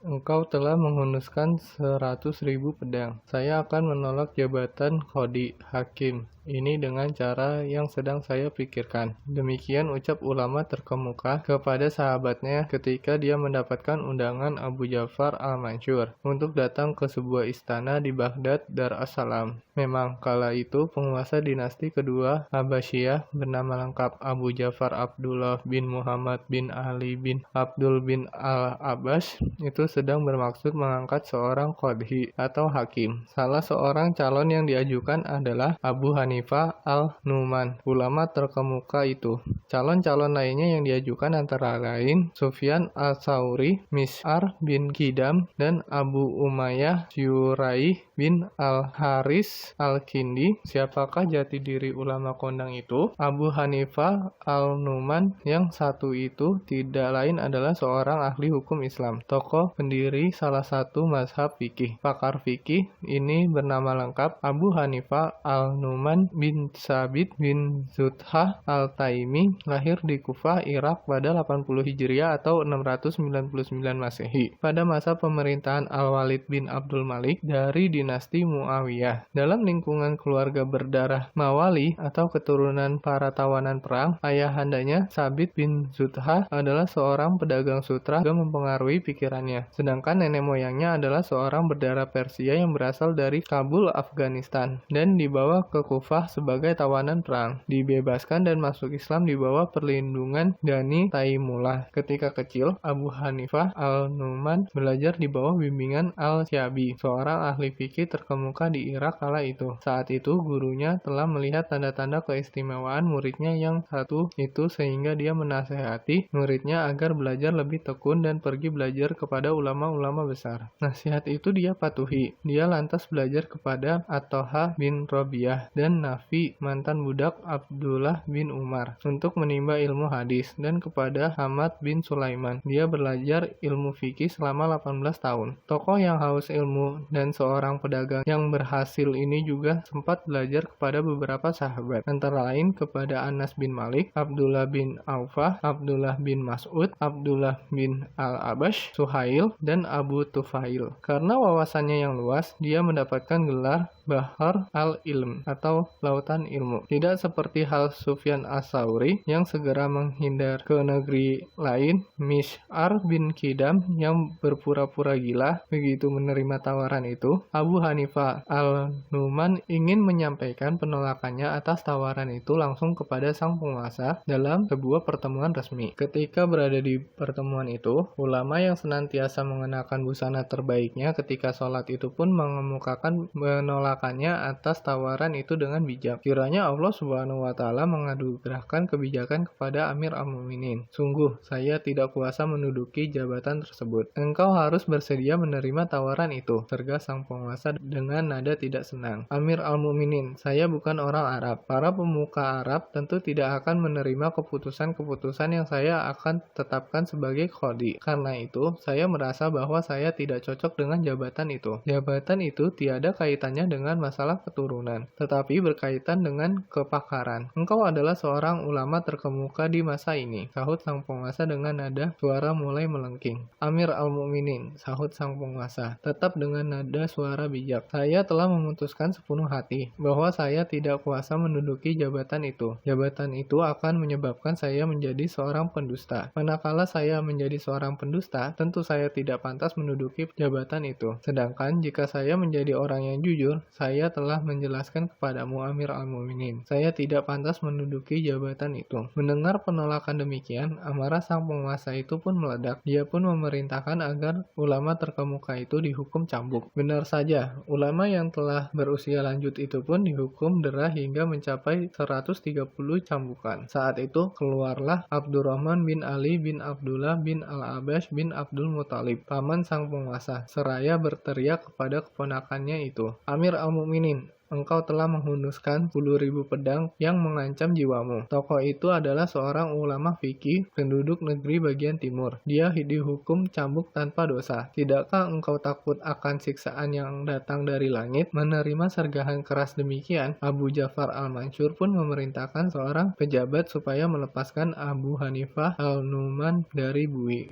engkau telah menghunuskan 100.000 pedang. Saya akan menolak jabatan qadhi hakim ini dengan cara yang sedang saya pikirkan. Demikian ucap ulama terkemuka kepada sahabatnya ketika dia mendapatkan undangan Abu Ja'far al-Mansur untuk datang ke sebuah istana di Baghdad Dar as-Salam. Memang kala itu penguasa dinasti kedua Abbasiyah bernama lengkap Abu Ja'far Abdullah bin Muhammad bin Ali bin Abdul bin al-Abbas itu sedang bermaksud mengangkat seorang qadhi atau hakim. Salah seorang calon yang diajukan adalah Abu Hanifah al-Nu'man, ulama terkemuka itu. Calon-calon lainnya yang diajukan antara lain Sufyan al-Tsauri, Mis'ar bin Kidam, dan Abu Umayyah Syurai bin al-Haris al-Kindi. Siapakah jati diri ulama kondang itu? Abu Hanifah al-Nu'man yang satu itu tidak lain adalah seorang ahli hukum Islam, tokoh pendiri salah satu mazhab fikih. Pakar fikih ini bernama lengkap Abu Hanifah al-Nu'man bin Sabit bin Zuthah al-Taimi, lahir di Kufah, Irak pada 80 Hijriah atau 699 Masehi, pada masa pemerintahan Al-Walid bin Abdul Malik dari dinasti Muawiyah. Dalam lingkungan keluarga berdarah Mawali atau keturunan para tawanan perang, ayahandanya Sabit bin Zuthah adalah seorang pedagang sutra yang mempengaruhi pikirannya. Sedangkan nenek moyangnya adalah seorang berdarah Persia yang berasal dari Kabul, Afghanistan, dan dibawa ke Kufah sebagai tawanan perang. Dibebaskan dan masuk Islam di bawah perlindungan Gani Taimullah. Ketika kecil, Abu Hanifah al-Nu'man belajar di bawah bimbingan Al-Syabi, seorang ahli fikih terkemuka di Irak kala itu. Saat itu, gurunya telah melihat tanda-tanda keistimewaan muridnya yang satu itu sehingga dia menasehati muridnya agar belajar lebih tekun dan pergi belajar kepada ulama-ulama besar. Nasihat itu dia patuhi. Dia lantas belajar kepada At-Toha bin Robiah dan Nafi, mantan budak Abdullah bin Umar, untuk menimba ilmu hadis, dan kepada Hamad bin Sulaiman. Dia belajar ilmu fikih selama 18 tahun. Tokoh yang haus ilmu dan seorang pedagang yang berhasil ini juga sempat belajar kepada beberapa sahabat, antara lain kepada Anas bin Malik, Abdullah bin Aufah, Abdullah bin Mas'ud, Abdullah bin al-Abash, Suhail, dan Abu Tufail. Karena wawasannya yang luas, dia mendapatkan gelar Bahar al-Ilm atau Lautan Ilmu. Tidak seperti hal Sufyan as-Tsauri yang segera menghindar ke negeri lain, Mis'ar bin Kidam yang berpura-pura gila begitu menerima tawaran itu. Abu Hanifah al-Nu'man ingin menyampaikan penolakannya atas tawaran itu langsung kepada sang penguasa dalam sebuah pertemuan resmi. Ketika berada di pertemuan itu, ulama yang senantiasa mengenakan busana terbaiknya ketika sholat itu pun mengemukakan penolakannya atas tawaran itu dengan bijak. Kiranya Allah Subhanahu wa Ta'ala menganugerahkan kebijakan kepada Amir al-Mu'minin. Sungguh, saya tidak kuasa menduduki jabatan tersebut. Engkau harus bersedia menerima tawaran itu, tegas sang penguasa dengan nada tidak senang. Amir al-Mu'minin, saya bukan orang Arab. Para pemuka Arab tentu tidak akan menerima keputusan-keputusan yang saya akan tetapkan sebagai qadhi. Karena itu, saya merasa bahwa saya tidak cocok dengan jabatan itu. Jabatan itu tiada kaitannya dengan masalah keturunan, tetapi berkaitan dengan kepakaran. Engkau adalah seorang ulama terkemuka di masa ini, sahut sang penguasa dengan nada suara mulai melengking. Amir al-Mu'minin, sahut sang penguasa, tetap dengan nada suara bijak. Saya telah memutuskan sepenuh hati bahwa saya tidak kuasa menduduki jabatan itu. Jabatan itu akan menyebabkan saya menjadi seorang pendusta. Manakala saya menjadi seorang pendusta, tentu saya tidak pantas menduduki jabatan itu. Sedangkan jika saya menjadi orang yang jujur, saya telah menjelaskan kepadamu Amir al-Mu'minin, saya tidak pantas menduduki jabatan itu. Mendengar penolakan demikian, amarah sang penguasa itu pun meledak. Dia pun memerintahkan agar ulama terkemuka itu dihukum cambuk. Benar saja, ulama yang telah berusia lanjut itu pun dihukum dera hingga mencapai 130 cambukan. Saat itu keluarlah Abdurrahman bin Ali bin Abdullah bin al-Abbas bin Abdul Muthalib, paman sang penguasa, seraya berteriak kepada keponakannya itu, Amir al-Mu'minin, engkau telah menghunuskan 10.000 pedang yang mengancam jiwamu. Tokoh itu adalah seorang ulama fikih penduduk negeri bagian timur. Dia dihukum cambuk tanpa dosa. Tidakkah engkau takut akan siksaan yang datang dari langit? Menerima sergahan keras demikian, Abu Ja'far al-Mansur pun memerintahkan seorang pejabat supaya melepaskan Abu Hanifah al-Nu'man dari bui.